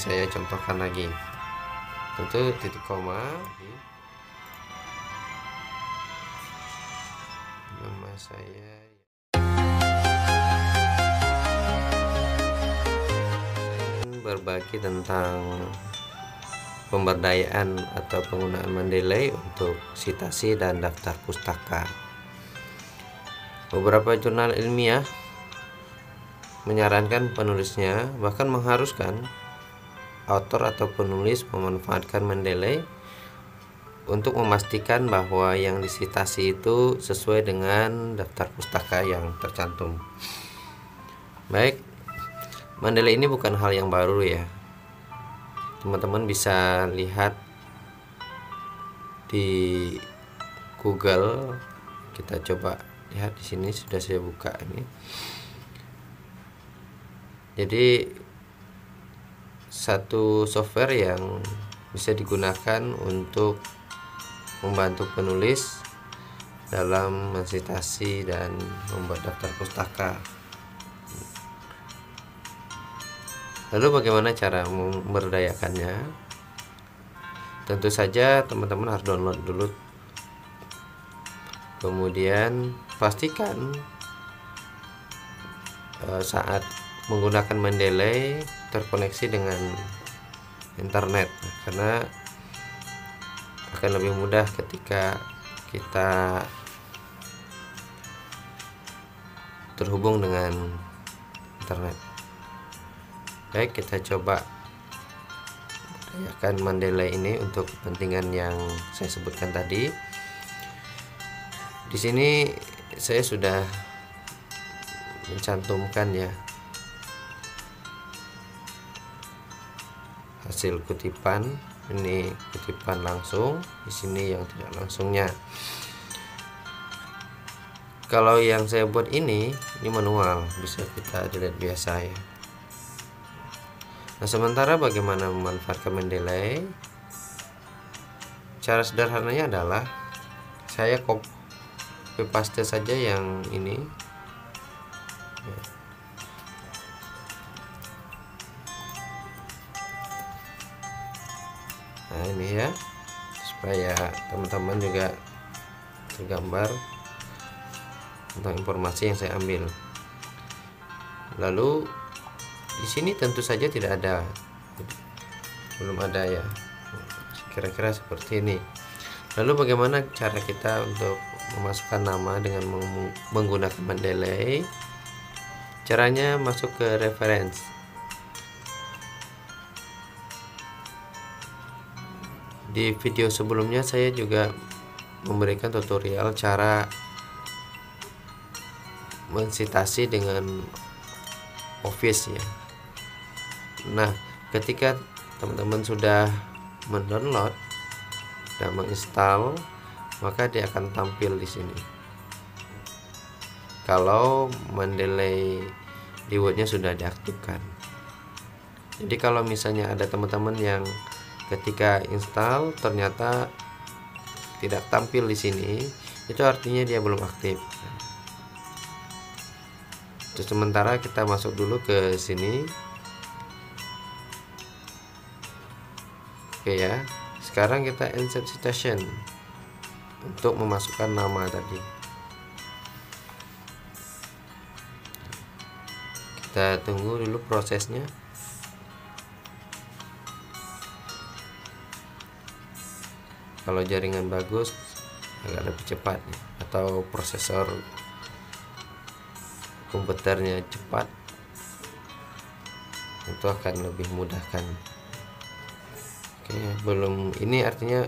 saya contohkan lagi. Tentu titik koma nama saya ingin berbagi tentang pemberdayaan atau penggunaan Mendeley untuk citasi dan daftar pustaka. Beberapa jurnal ilmiah menyarankan penulisnya, bahkan mengharuskan author atau penulis memanfaatkan Mendeley untuk memastikan bahwa yang disitasi itu sesuai dengan daftar pustaka yang tercantum. Baik, Mendeley ini bukan hal yang baru ya. Teman-teman bisa lihat di Google. Kita coba lihat di sini, sudah saya buka ini. Jadi satu software yang bisa digunakan untuk membantu penulis dalam mensitasi dan membuat daftar pustaka. Lalu bagaimana cara memberdayakannya? Tentu saja teman-teman harus download dulu. Kemudian pastikan saat menggunakan Mendeley terkoneksi dengan internet, karena akan lebih mudah ketika kita terhubung dengan internet. Baik, kita coba berdayakan Mendeley ini untuk kepentingan yang saya sebutkan tadi. Di sini saya sudah mencantumkan ya hasil kutipan. Ini kutipan langsung, di sini yang tidak langsungnya. Kalau yang saya buat ini manual, bisa kita delete biasa ya. Nah, sementara bagaimana memanfaatkan Mendeley? Cara sederhananya adalah saya copy paste saja yang ini. Nah, ini ya, supaya teman-teman juga tergambar tentang informasi yang saya ambil. Lalu di sini tentu saja tidak ada, belum ada ya, kira-kira seperti ini. Lalu bagaimana cara kita untuk memasukkan nama dengan menggunakan Mendeley? Caranya masuk ke reference. Di video sebelumnya saya juga memberikan tutorial cara mensitasi dengan Office ya. Nah, ketika teman-teman sudah mendownload dan menginstal, maka dia akan tampil di sini. Kalau Mendeley di Word-nya sudah diaktifkan. Jadi kalau misalnya ada teman-teman yang ketika install ternyata tidak tampil di sini, itu artinya dia belum aktif. Terus sementara kita masuk dulu ke sini. Oke ya. Sekarang kita insert citation untuk memasukkan nama tadi. Kita tunggu dulu prosesnya. Kalau jaringan bagus agak lebih cepat ya, atau prosesor komputernya cepat, itu akan lebih mudahkan. Oke, belum, ini artinya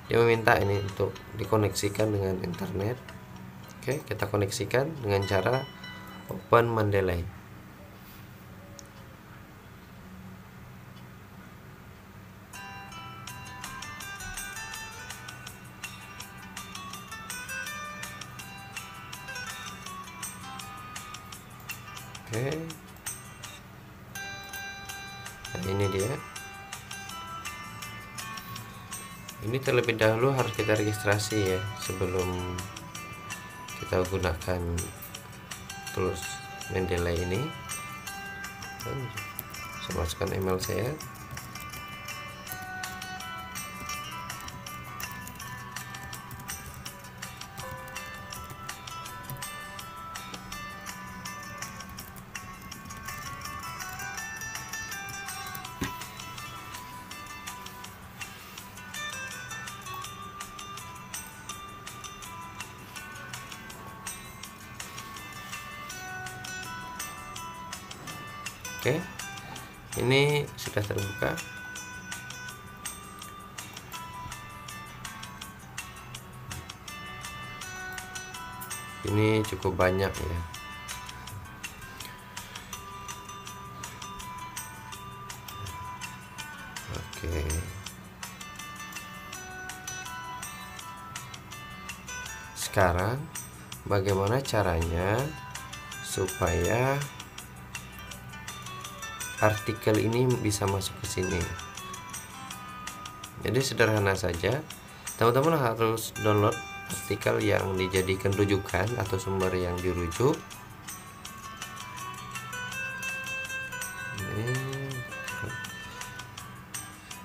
dia meminta ini untuk dikoneksikan dengan internet. Oke, kita koneksikan dengan cara open Mendeley. Oke, nah ini dia. Ini terlebih dahulu harus kita registrasi ya sebelum kita gunakan tools Mendeley ini. Saya masukkan email saya. Oke, ini sudah terbuka. Ini cukup banyak ya. Oke. Sekarang bagaimana caranya supaya artikel ini bisa masuk ke sini? Jadi sederhana saja, teman-teman harus download artikel yang dijadikan rujukan atau sumber yang dirujuk. Ini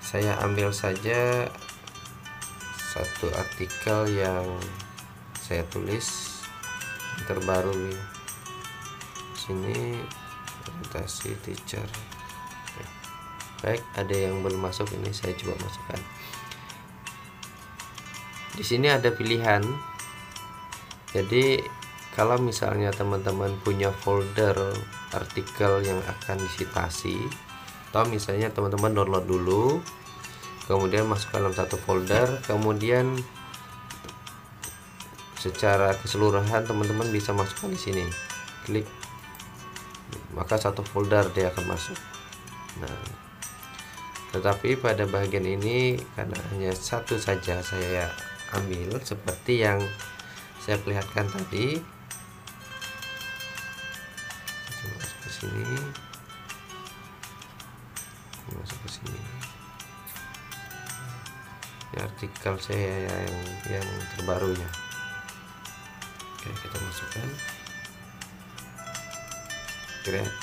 saya ambil saja satu artikel yang saya tulis yang terbaru nih. Sini presentasi teacher. Baik, ada yang belum masuk, ini saya coba masukkan. Di sini ada pilihan. Jadi kalau misalnya teman-teman punya folder artikel yang akan disitasi, atau misalnya teman-teman download dulu, kemudian masukkan dalam satu folder, kemudian secara keseluruhan teman-teman bisa masukkan di sini. Klik, maka satu folder dia akan masuk. Nah, tetapi pada bagian ini karena hanya satu saja saya ambil seperti yang saya perlihatkan tadi. Masuk ke sini, masuk ke sini. Ini artikel saya yang terbaru ya. Oke, kita masukkan. Create.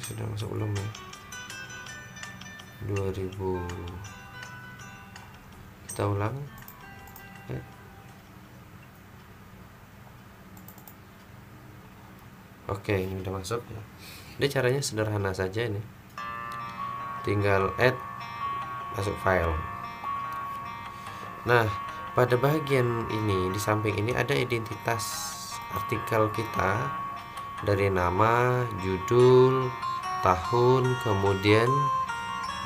Sudah masuk belum ya? 2000. Kita ulang. Oke, ini udah masuk ya. Jadi caranya sederhana saja ini. Tinggal add, masuk file. Nah, pada bagian ini di samping ini ada identitas artikel kita, dari nama, judul, tahun, kemudian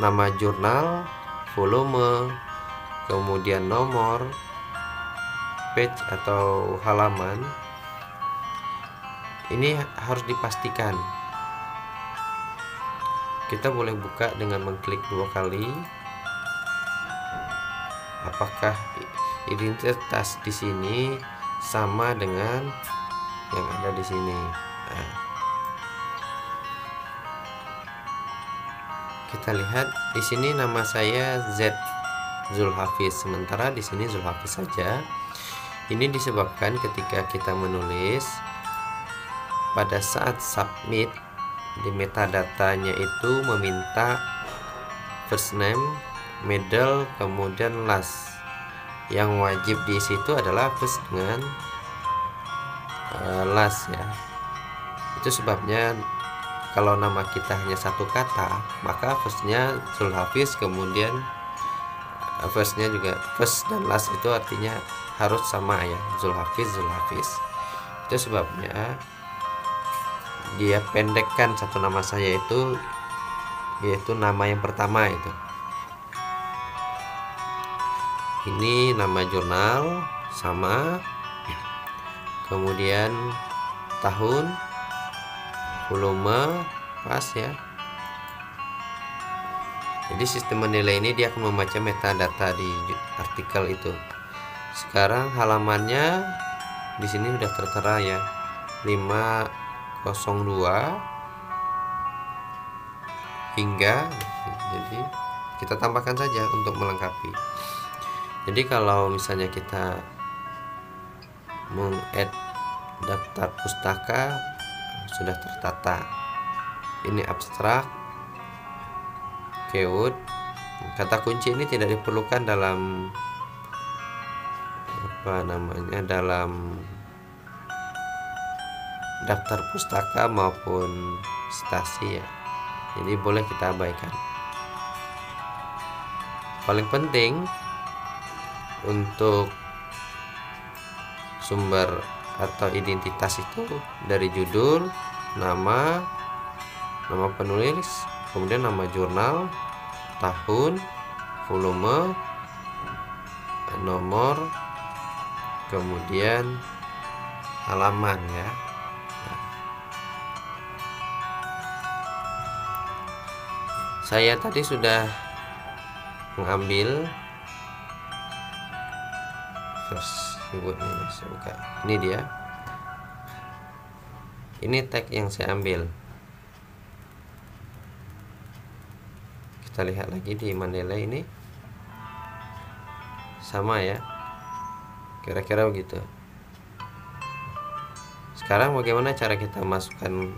nama jurnal, volume, kemudian nomor, page atau halaman. Ini harus dipastikan. Kita boleh buka dengan mengklik 2 kali. Apakah identitas di sini sama dengan yang ada di sini? Nah, kita lihat di sini nama saya Z Zulhafiz, sementara di sini Zulhafiz saja. Ini disebabkan ketika kita menulis, pada saat submit di metadatanya itu meminta first name, middle, kemudian last. Yang wajib di situ adalah first dengan last ya. Itu sebabnya kalau nama kita hanya satu kata, maka firstnya Zulhafiz, kemudian firstnya juga first dan last itu artinya harus sama ya, Zulhafiz, Zulhafiz. Itu sebabnya dia pendekkan satu nama saya itu, yaitu nama yang pertama itu. Ini nama jurnal sama, kemudian tahun, volume pas ya. Jadi sistem menilai ini dia akan membaca metadata di artikel itu. Sekarang halamannya di sini sudah tertera ya, 502 hingga, jadi kita tambahkan saja untuk melengkapi. Jadi kalau misalnya kita meng-add daftar pustaka, sudah tertata. Ini abstrak, keyword, kata kunci ini tidak diperlukan dalam dalam daftar pustaka maupun stasi ya. Jadi boleh kita abaikan. paling penting untuk sumber atau identitas itu dari judul, nama penulis, kemudian nama jurnal, tahun, volume, nomor, kemudian halaman ya. Saya tadi sudah mengambil ini dia. Ini tag yang saya ambil. Kita lihat lagi di Mendeley ini. Sama ya. Kira-kira begitu. Sekarang bagaimana cara kita masukkan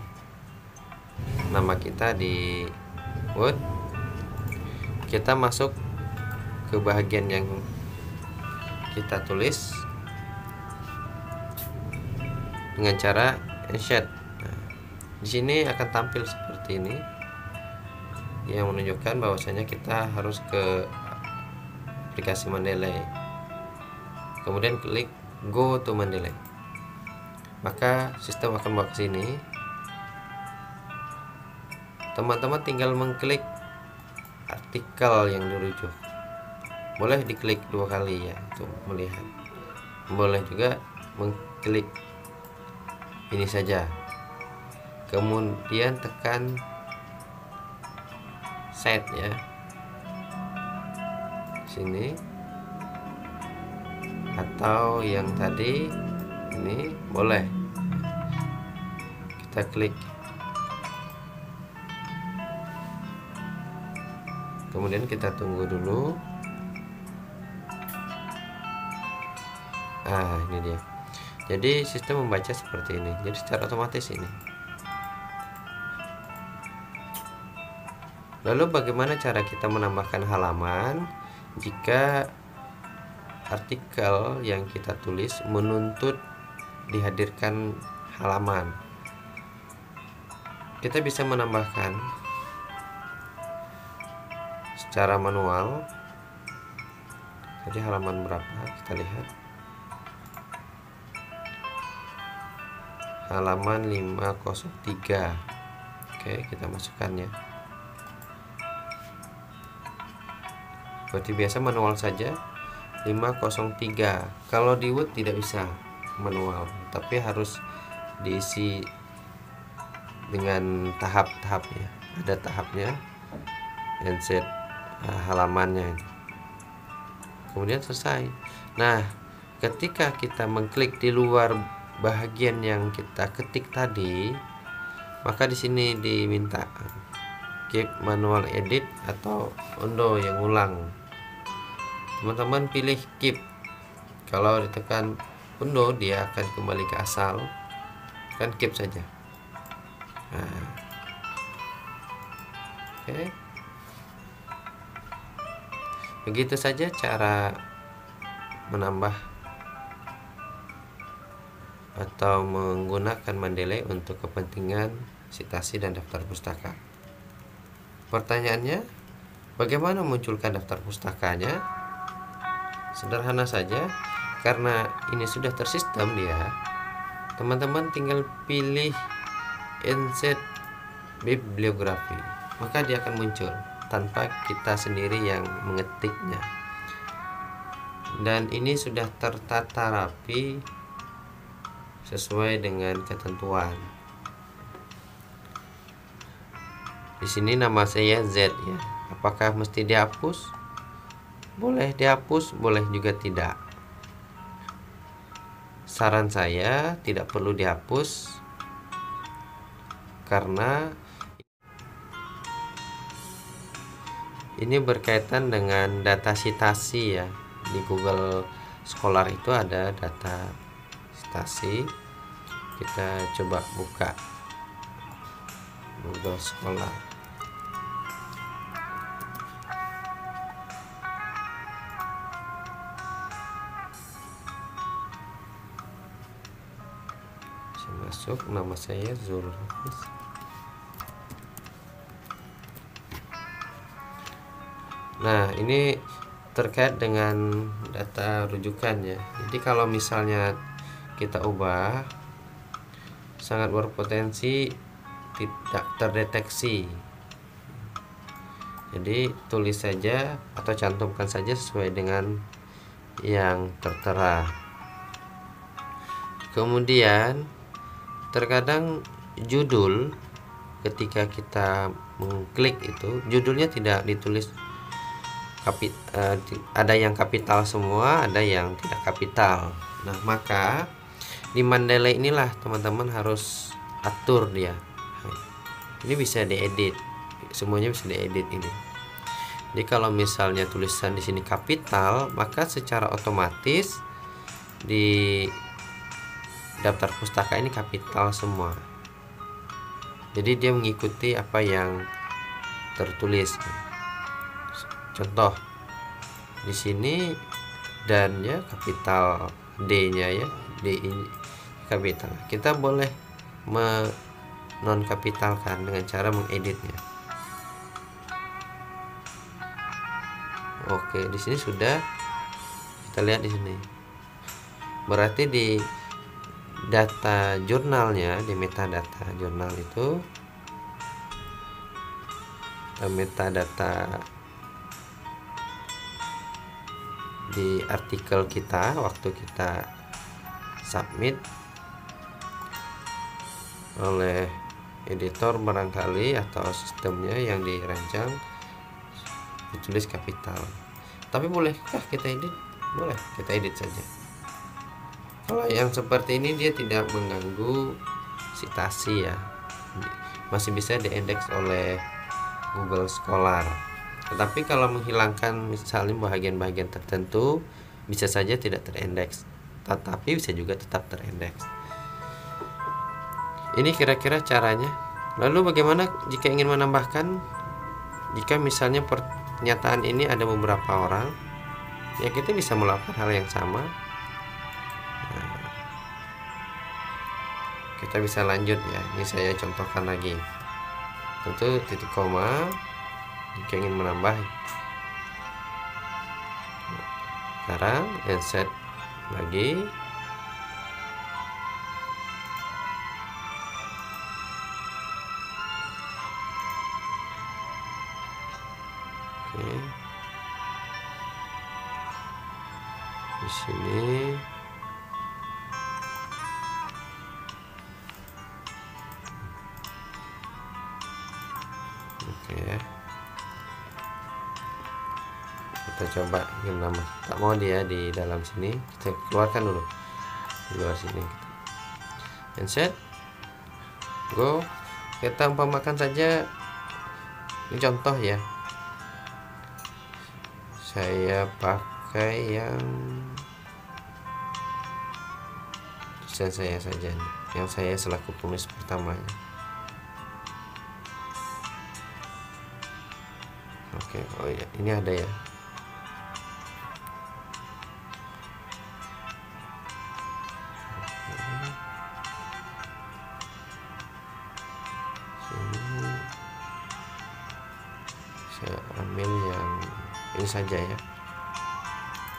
nama kita di Word? Kita masuk ke bagian yang kita tulis dengan cara insert. Nah, di sini akan tampil seperti ini, yang menunjukkan bahwasanya kita harus ke aplikasi Mendeley. Kemudian klik Go to Mendeley. Maka sistem akan bawa ke sini. Teman-teman tinggal mengklik artikel yang dirujuk. Boleh diklik 2 kali ya untuk melihat. Boleh juga mengklik ini saja. Kemudian tekan set ya. Sini. Atau yang tadi ini boleh. Kita klik. Kemudian kita tunggu dulu. Ini dia. Jadi sistem membaca seperti ini. Jadi secara otomatis ini. Lalu bagaimana cara kita menambahkan halaman jika artikel yang kita tulis menuntut dihadirkan halaman? Kita bisa menambahkan secara manual. Jadi halaman berapa? Kita lihat. Halaman 503. Oke, kita masukkan ya. Seperti biasa manual saja 503. Kalau di Word tidak bisa manual, tapi harus diisi dengan tahap-tahapnya. Ada tahapnya. Insert halamannya. Kemudian selesai. Nah, ketika kita mengklik di luar bahagian yang kita ketik tadi, maka di sini diminta keep manual edit atau undo yang ulang. Teman-teman pilih keep. Kalau ditekan undo, dia akan kembali ke asal. Kan keep saja. Nah. Oke. Begitu saja cara menambah atau menggunakan Mendeley untuk kepentingan sitasi dan daftar pustaka. Pertanyaannya, bagaimana munculkan daftar pustakanya? Sederhana saja, karena ini sudah tersistem dia. Teman-teman tinggal pilih insert bibliografi, maka dia akan muncul tanpa kita sendiri yang mengetiknya. Dan ini sudah tertata rapi sesuai dengan ketentuan. Di sini nama saya Z ya. Apakah mesti dihapus? Boleh dihapus, boleh juga tidak. Saran saya tidak perlu dihapus karena ini berkaitan dengan data sitasi ya. Di Google Scholar itu ada data sitasi. Kita coba buka Google Scholar. Saya masuk, nama saya Zulhafiz. Nah, ini terkait dengan data rujukan ya. Jadi kalau misalnya kita ubah, sangat berpotensi tidak terdeteksi. Jadi tulis saja atau cantumkan saja sesuai dengan yang tertera. Kemudian terkadang judul, ketika kita mengklik itu judulnya tidak ditulis ada yang kapital semua, ada yang tidak kapital. Nah, maka di Mendeley inilah teman-teman harus atur dia. Ini bisa diedit, semuanya bisa diedit ini. Jadi kalau misalnya tulisan di sini kapital, maka secara otomatis di daftar pustaka ini kapital semua. Jadi dia mengikuti apa yang tertulis. Contoh di sini dan ya kapital D-nya ya, D ini kapital. Kita boleh non kapitalkan dengan cara mengeditnya. Oke, di sini sudah kita lihat di sini. Berarti di data jurnalnya, di metadata jurnal itu metadata di artikel kita waktu kita submit oleh editor barangkali atau sistemnya yang dirancang ditulis kapital. Tapi bolehkah kita edit? Boleh, kita edit saja. Kalau yang seperti ini dia tidak mengganggu citasi ya, masih bisa diindeks oleh Google Scholar. Tetapi kalau menghilangkan misalnya bagian-bagian tertentu bisa saja tidak terindeks, tetapi bisa juga tetap terindeks. Ini kira-kira caranya. Lalu bagaimana jika ingin menambahkan? Jika misalnya pernyataan ini ada beberapa orang, ya kita bisa melakukan hal yang sama. Nah, kita bisa lanjut ya. Ini saya contohkan lagi. Tentu titik koma jika ingin menambah. Sekarang insert lagi. Oke. Di sini oke ya. Kita coba ingin nambah, tak mau dia di dalam sini, kita keluarkan dulu di luar sini. Insert, go. Kita umpamakan saja ini contoh ya, saya pakai yang tulisan saya saja nih, yang saya selaku penulis pertamanya. Oke, oh ya, ini ada ya. Sini saya ambil yang ini saja ya.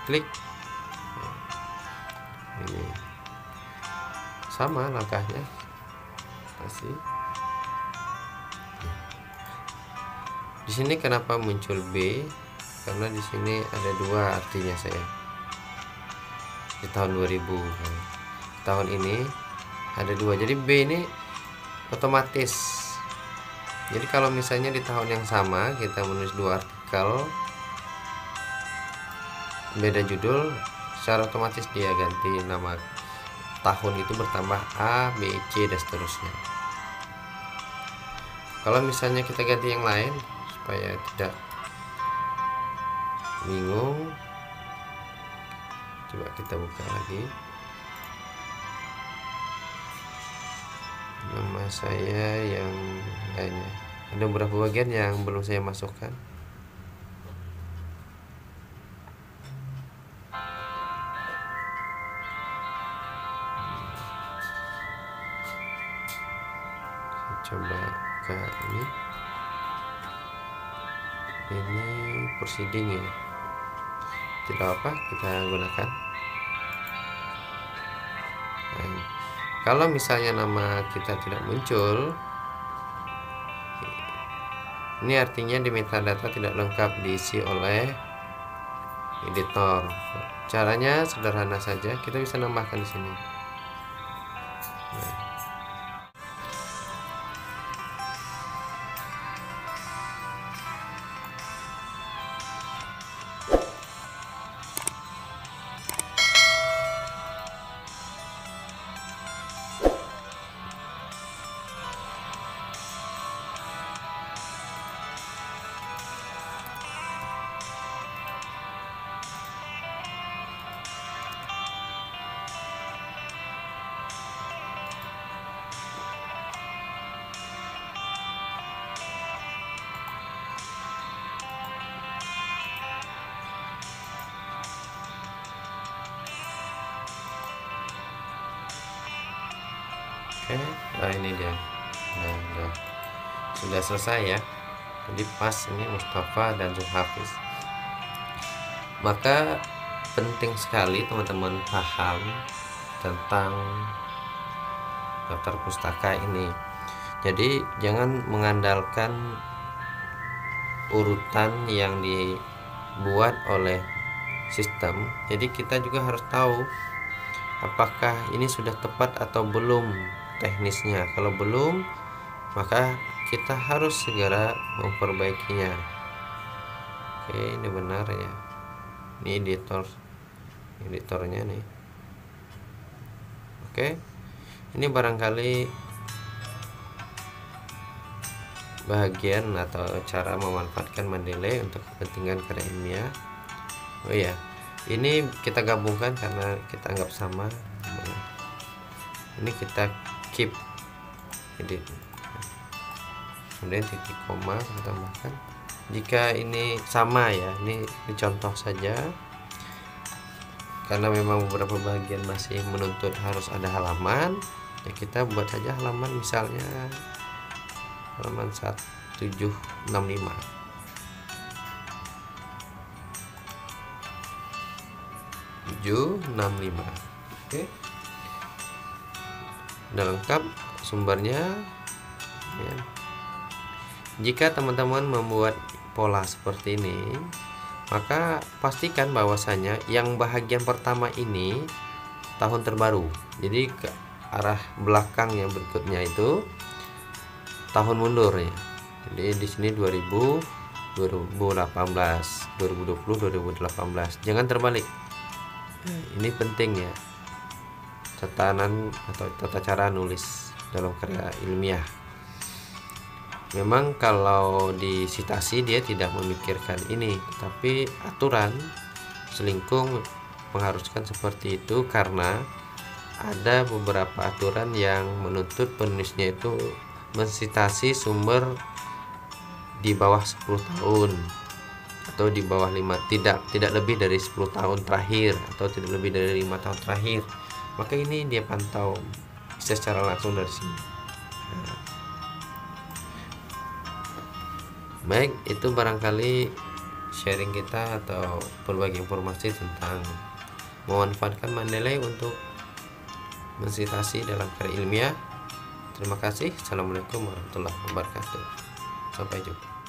Klik. Ini sama langkahnya, masih. Di sini kenapa muncul B? Karena di sini ada dua artinya saya. Di tahun 2000, tahun ini ada dua. Jadi B ini otomatis. Jadi kalau misalnya di tahun yang sama kita menulis dua artikel beda judul, secara otomatis dia ganti nama tahun itu bertambah A, B, C dan seterusnya. Kalau misalnya kita ganti yang lain supaya tidak bingung, coba kita buka lagi. Nama saya yang lainnya, ada beberapa bagian yang belum saya masukkan. Coba ke ini proceeding ya, tidak apa kita gunakan. Nah, kalau misalnya nama kita tidak muncul, ini artinya di metadata tidak lengkap diisi oleh editor. Caranya sederhana saja, kita bisa nambahkan di sini. Nah. Oke, nah ini dia. Nah, sudah selesai ya. Jadi pas ini Mustafa dan Zulhafiz. Maka penting sekali teman-teman paham tentang daftar pustaka ini. Jadi jangan mengandalkan urutan yang dibuat oleh sistem. Jadi kita juga harus tahu apakah ini sudah tepat atau belum teknisnya. Kalau belum, maka kita harus segera memperbaikinya. Oke, ini benar ya. Ini editornya nih. Oke, ini barangkali bagian atau cara memanfaatkan Mendeley untuk kepentingan karya ilmiah. Oh ya, ini kita gabungkan karena kita anggap sama. Ini kita keep edit, kemudian titik koma kita tambahkan jika ini sama ya. Ini contoh saja karena memang beberapa bagian masih menuntut harus ada halaman ya, kita buat saja halaman, misalnya halaman 1765. Oke, udah lengkap sumbernya ya. Jika teman-teman membuat pola seperti ini, maka pastikan bahwasanya yang bahagian pertama ini tahun terbaru, jadi ke arah belakang yang berikutnya itu tahun mundur ya. Jadi di sini 2018, 2020, 2018, jangan terbalik. Ini penting ya, tatanan atau tata cara nulis dalam karya ilmiah. Memang kalau di sitasi dia tidak memikirkan ini, tapi aturan Selingkung mengharuskan seperti itu karena ada beberapa aturan yang menuntut penulisnya itu mensitasi sumber di bawah 10 tahun atau di bawah 5, tidak lebih dari 10 tahun terakhir atau tidak lebih dari 5 tahun terakhir. Maka ini dia pantau secara langsung dari sini. Nah, baik, itu barangkali sharing kita atau berbagi informasi tentang memanfaatkan Mendeley untuk mensitasi dalam karya ilmiah. Terima kasih. Assalamualaikum warahmatullahi wabarakatuh. Sampai jumpa.